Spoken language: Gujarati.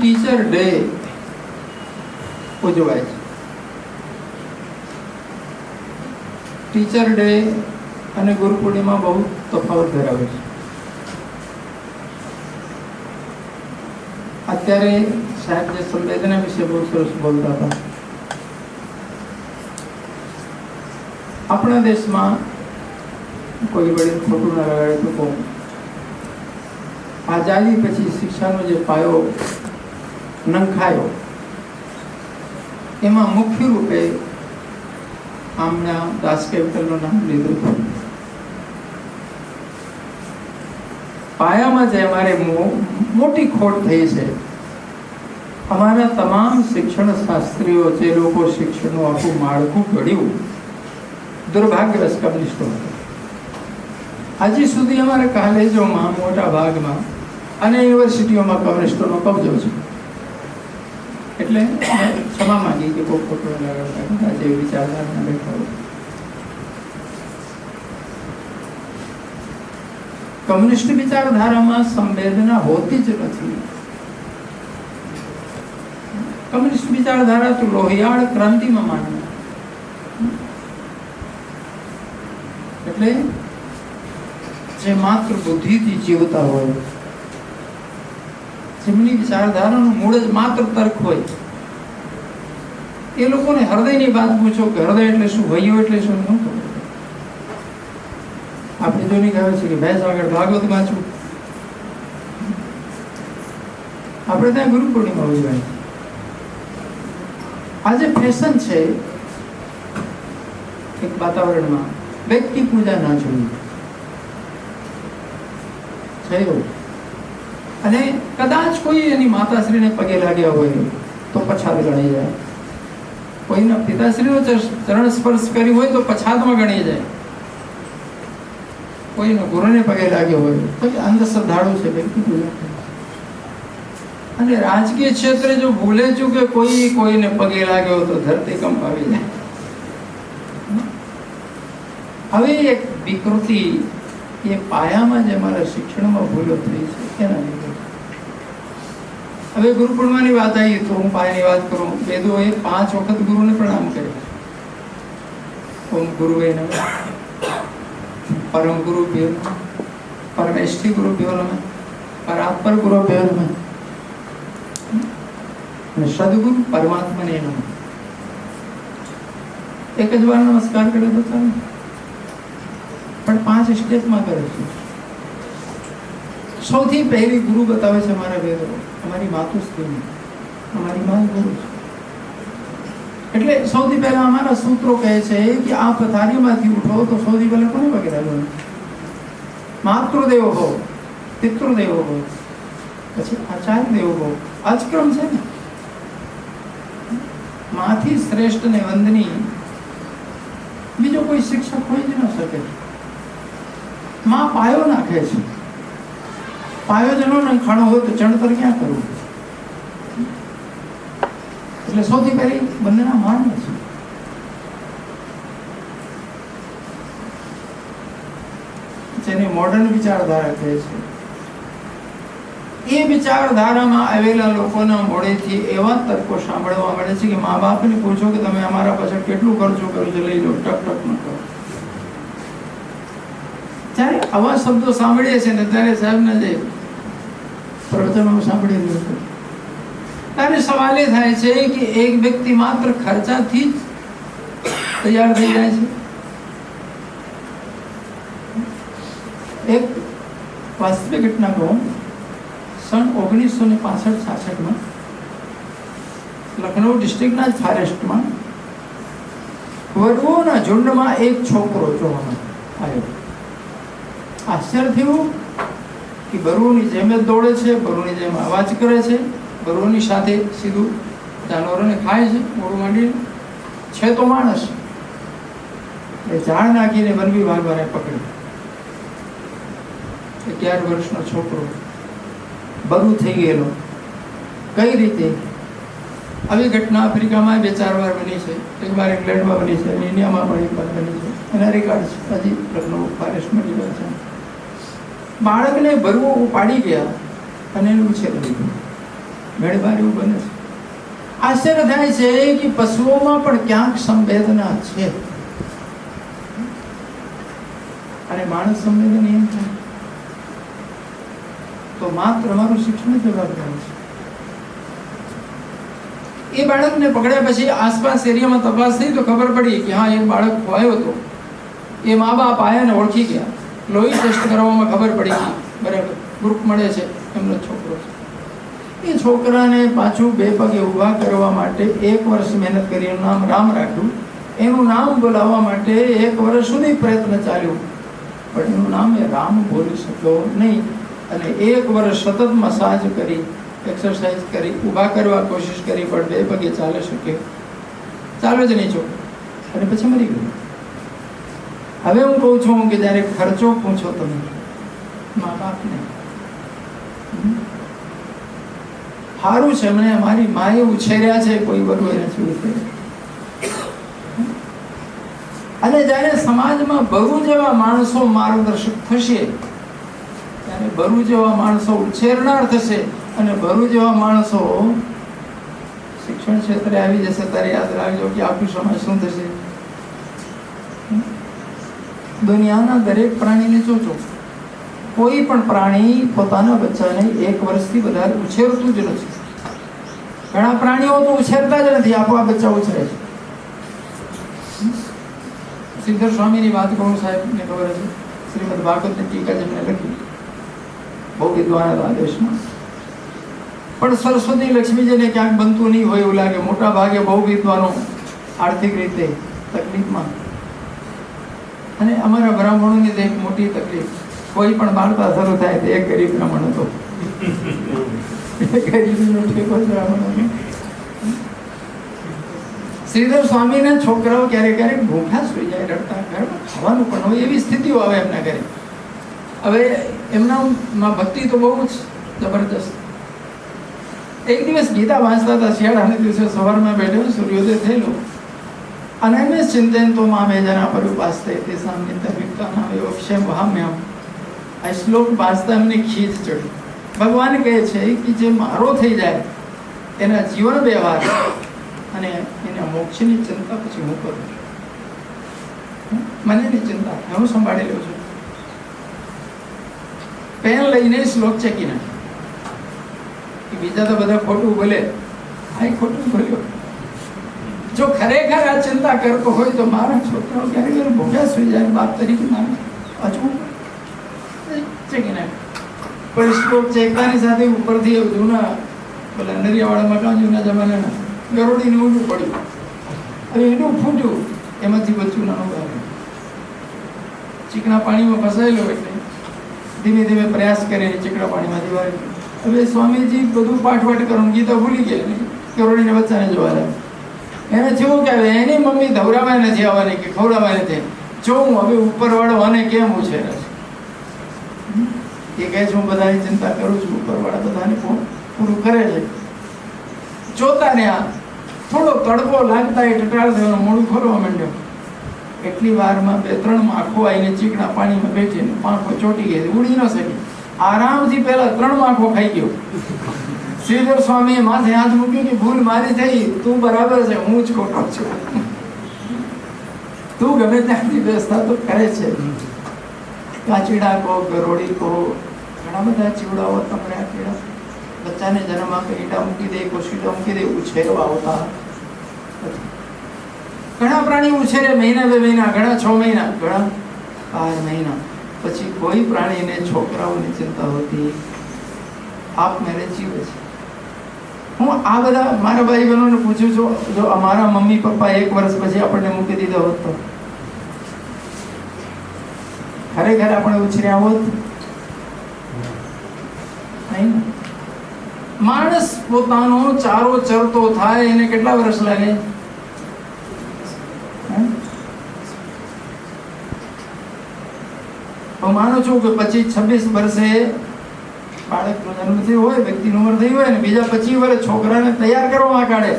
ટીચર ડે ઉજવાય છે. ટીચર ડે અને ગુરુ પૂર્ણિમા બહુ તફાવત ધરાવે છે. અત્યારે સાહેબ જે સંવેદના વિશે બહુ સરસ બોલતા હતા. આપણા દેશમાં કોઈ વડીલ ખોટું ના લગાડે તો કહું, આઝાદી પછી શિક્ષાનો જે પાયો નંખાયો એમાં મુખ્ય રૂપે આમના દાસ કેપિટલનું નામ લીધું હતું. પાયામાં જે અમારે મોટી ખોટ થઈ છે, અમારા તમામ શિક્ષણ શાસ્ત્રીઓ જે લોકો શિક્ષણનું આખું માળખું ઘડ્યું દુર્ભાગ્યવશ કમ્યુનિસ્ટો હતા. હજી સુધી અમારા કોલેજોમાં મોટા ભાગમાં અને યુનિવર્સિટીઓમાં કમ્યુનિસ્ટોનો કબજો છે. એટલે ક્ષમા માંગી કે કોઈ ખોટો લગાડતા જે વિચારધારા બેઠા હોય. કમ્યુનિસ્ટ વિચારધારામાં સંવેદના હોતી જ નથી. કમ્યુનિસ્ટ વિચારધારા તો લોહિયાળ ક્રાંતિમાં માનવા. એટલે જે માત્ર બુદ્ધિથી જીવતા હોય, જેમની વિચારધારાનું મૂળ જ માત્ર તર્ક હોય, એ લોકોને હૃદયની વાત પૂછો કે હૃદય એટલે શું, વૈયો એટલે શું, ન ખબર. આપણે જોઈને કહે છે કે ભેંસ આગળ ભાગવત વાંચવું. આપણે ત્યાં ગુરુ પૂર્ણિમા ઉજવાય. આજે ફેશન છે એક વાતાવરણમાં વ્યક્તિ પૂજા ના જોઈએ છે. અને કદાચ કોઈ એની માતાશ્રીને પગે લાગ્યા હોય તો પછાત ગણી જાય, કોઈના પિતાશ્રીનો ચરણ સ્પર્શ કર્યું હોય તો પછાતમાં ગણી જાય, કોઈનો ગુરુને પગે લાગ્યો હોય તો અંધશ્રદ્ધાળુ છે, વ્યક્તિ પૂજા. અને રાજકીય ક્ષેત્રે જો ભૂલે ચૂકે કોઈને પગે લાગ્યો તો ધરતીકંપ આવી જાય. હવે એક વિકૃતિ એ પાયામાં જે અમારા શિક્ષણમાં ભૂલો થઈ છે એના લીધે. હવે ગુરુ પૂર્ણિમાની વાત આવી તો હું પાયાની વાત કરું. વેદોએ 5 વખત ગુરુને પ્રણામ કર્યા. ઓમ ગુરુવે નમઃ, પરમ ગુરુભ્યો નમઃ, પરમેષ્ઠી ગુરુભ્યો નમઃ, પરાત્પર ગુરુભ્યો નમઃ અને સદગુરુ પરમાત્માને નમઃ. એક જ વાર નમસ્કાર કરે તો ચાલે, પણ 5 સ્ટેપમાં કરે છે. સૌથી પહેલી ગુરુ બતાવે છે અમારા વેદો, અમારી માતુશ્રી, અમારી મા ગુરુ છે. એટલે સૌથી પહેલા અમારા સૂત્રો કહે છે કે આ પથારીમાંથી ઉઠો તો સૌથી પહેલા કોને પગે લાગવાનું? માતૃદેવો હો, પિતૃદેવો હો, પછી આચાર્ય દેવો હો. આ જ ક્રમ છે ને. માથી શ્રેષ્ઠ ને વંદની બીજો કોઈ શિક્ષક હોય જ ન શકે. માં પાયો નાખે છે. પાયો જ ન ખાણો હોય તો ચણતર ક્યાં કરવું? એટલે સૌથી પહેલી વંદના માન છે. જેને મોડર્ન વિચારધારા કહે છે. એ વિચારધારામાં આવેલા લોકોના મોઢેથી એવા તર્કો સાંભળવા મળે છે કે મા બાપને પૂછો કે તમે અમારા પાછળ કેટલું ખર્ચો કર્યો છે, લઈ લો, ટક ટક ન કરો. જ્યારે આવા શબ્દો સાંભળીએ છીએ ને ત્યારે સાહેબના જે પ્રવચનો સાંભળી રહ્યો છે ત્યારે સવાલ એ થાય છે કે એક વ્યક્તિ માત્ર ખર્ચાથી જ તૈયાર થઈ જાય છે. એક વાસ્તવિક ઘટના કહું. સન 1965-66 લખનઉ ડિસ્ટ્રિક્ટના જ ફોરેસ્ટમાં વરુઓના ઝુંડમાં એક છોકરો જોવામાં આવ્યો. આશ્ચર્ય થયું કે બરુઓની જેમ જ દોડે છે, બરુઓની જેમ અવાજ કરે છે, બરુઓની સાથે સીધું જાનવરોને ખાય છે, મોડું માંડીને છે તો માણસ. એ ઝાડ નાખીને વન વિભાગવાળાએ પકડ્યો. 11 વર્ષનો છોકરો બરુ થઈ ગયેલો. કઈ રીતે? આવી ઘટના આફ્રિકામાં 2-4 વાર બની છે. એકવાર ઇંગ્લેન્ડમાં બની છે, ઇન્ડિયામાં પણ એક વાર બની છે. એના રેકોર્ડ છે હજી લખનઉ ફોરેસ્ટમાં લીધા છે. બાળકને બરુઓ ઉપાડી ગયા અને એનું ઉછેર લીધું. ઘણીવાર એવું બને છે. આશ્ચર્ય થાય છે કે પશુઓમાં પણ ક્યાંક સંવેદના છે અને માણસ સંવેદનહીન થાય તો માત્ર મારું શિક્ષણ જવાબદાર છે. એ બાળકને પકડ્યા પછી આસપાસ એરિયામાં તપાસ થઈ તો ખબર પડી કે હા, એ બાળક ખોવાયો હતો. એ મા બાપ આવ્યા ને ઓળખી ગયા. લોહી ટેસ્ટ કરવામાં ખબર પડી ગઈ, બરાબર ગ્રુપ મળે છે, એમનો છોકરો છે. એ છોકરાને પાછું 2 પગે ઊભા કરવા માટે 1 વર્ષ મહેનત કરી. એનું નામ રામ રાખ્યું. એનું નામ બોલાવવા માટે 1 વર્ષ સુધી પ્રયત્ન ચાલ્યો, પણ એનું નામ એ રામ બોલી શક્યો નહીં. અને 1 વર્ષ સતત મસાજ કરી, એક્સરસાઇઝ કરી, ઊભા કરવા કોશિશ કરી, પણ 2 પગે ચાલી શક્યો, ચાલો જ નહીં છોકરો. અને પછી મરી ગયો. હવે હું કહું છું કે જ્યારે ખર્ચો પૂછો તમે મા બાપને, સારું છે મને મારી માએ ઉછેર્યા છે, કોઈ બરું એને નથી. અને જ્યારે સમાજમાં બરુ જેવા માણસો માર્ગદર્શક થશે, ત્યારે બરુ જેવા માણસો ઉછેરનાર થશે, અને બરુ જેવા માણસો શિક્ષણ ક્ષેત્રે આવી જશે, ત્યારે યાદ રાખજો કે આખું સમાજ શું થશે. દુનિયાના દરેક પ્રાણીને જોજો, કોઈ પણ પ્રાણી પોતાના બચ્ચાને 1 વર્ષથી વધારે ઉછેરતું જ નથી. ઘણા પ્રાણીઓ તો ઉછેરતા જ નથી, આપોઆપ બચ્ચા ઉછરે છે. સિદ્ધર સ્વામીની વાત કરું, સાહેબને ખબર છે, શ્રીમદ ભાગવતની ટીકા જેમને લખી, બહુ વિદ્વાન હતા દેશમાં. પણ સરસ્વતી લક્ષ્મીજીને ક્યાંક બનતું નહીં હોય એવું લાગે. મોટા ભાગે બહુ વિદ્વાનો આર્થિક રીતે તકલીફમાં. અને અમારા બ્રાહ્મણોની તો એક મોટી તકલીફ, કોઈ પણ વાર્તા શરૂ થાય તો એક ગરીબ બ્રાહ્મણ હતો. શ્રીધર સ્વામીના છોકરાઓ ક્યારેક ક્યારેક ભૂખા સુઈ જાય, રડતા, ઘરમાં ખાવાનું પણ હોય એવી સ્થિતિઓ આવે એમના ઘરે. હવે એમનામાં ભક્તિ તો બહુ જ જબરદસ્ત. એક દિવસ ગીતા વાંચતા હતા, શિયાળાના દિવસે સવારમાં બેઠો, સૂર્યોદય થયેલો, અને એમ ચિંતયંતો મામે જના પરુપાસ્તે તેસામ નિત્યવિક્તાનામ એવ અક્ષયમ વહામ્યહમ. આ શ્લોક વાંચતા એમને ખીજ ચડી. ભગવાન કહે છે કે જે મારો થઈ જાય એના જીવન વ્યવહાર અને એના મોક્ષની ચિંતા પછી હું કરું છું. મનની ચિંતા હું સંભાળી લઉં છું. પેન લઈને શ્લોક ચેકી નાખી. બીજા તો બધા ખોટું બોલે, આ ખોટું બોલ્યો. જો ખરેખર આ ચિંતા કરતો હોય તો મારા છોકરાઓ ક્યારેક ભૂખ્યા સુઈ જાય, બાપ તરીકે મારે અચવું ચેકી નાખે. પણ શ્લોક ચેકતાની સાથે ઉપરથી જૂના પેલા નરિયાવાળા મકાન, જૂના જમાનાના, ગરોડીને ઊંડું પડ્યું. હવે એનું ફૂટ્યું, એમાંથી બચ્ચું નાનું બહાર. ચીકણા પાણીમાં ફસાયેલો એટલે ધીમે ધીમે પ્રયાસ કરે ચીકણા પાણીમાંથી બહાર. હવે સ્વામીજી બધું પાઠવાટ કરવાનું, ગીતા ભૂલી ગયા, ગરોડીને બચ્ચાને જોવા લાગે. એને થયું કે હવે એની મમ્મી ધવરામાં નથી આવવાની કે ખવડાવવા નથી, જો હું હવે ઉપરવાળો અને કેમ ઉછેરે છે. એ કહે છે હું બધાની ચિંતા કરું છું, ઉપરવાળા બધાને પૂરું કરે છે. જોતા ને આ થોડો તડકો લાગતા એ ટટાળ થયો, મોડું ખોરવા માંડ્યો. એટલી વારમાં 2-3 માખો આવીને ચીકણા પાણીમાં બેઠીને પાંખો ચોટી ગઈ, ઉડી ન શકી. આરામથી પહેલા 3 માખો ખાઈ ગયો. શ્રીધર સ્વામીએ માથે હાથ મૂક્યો કે ભૂલ મારી થઈ, તું બરાબર છે, હું જ ખોટો છું. તું ગમે ત્યાંથી વ્યવસ્થા તો કરે છે. કાચીડા કહો, ગરોડી કહો, ઘણા બધા ચીવડાઓ તમને આ કીડા બચ્ચાને જન્મ આપે, ઈંડા મૂકી દે, કોશીડા મૂકી દે, ઉછેરવા આવતા. ઘણા પ્રાણી ઉછેરે મહિના 2 મહિના, ઘણા 6 મહિના, ઘણા 12 મહિના. પછી કોઈ પ્રાણીને છોકરાઓની ચિંતા હોતી, આપમેળે જીવે છે. હું આ બધા મારા ભાઈ બહેનોને પૂછું છું, જો અમારા મમ્મી પપ્પા 1 વર્ષ પછી આપણને મૂકી દીધો હોત તો ખરેખર આપણે ઉછર્યા હોત નહીં. માણસ પોતાનો ચારો ચરતો થાય એને કેટલા વર્ષ લાગે? હું માનું છું કે 25-26 વર્ષે બાળકનો જન્મ થયો હોય, વ્યક્તિની ઉંમર થઈ હોય, ને બીજા 25 વર્ષ છોકરાને તૈયાર કરવામાં કાઢે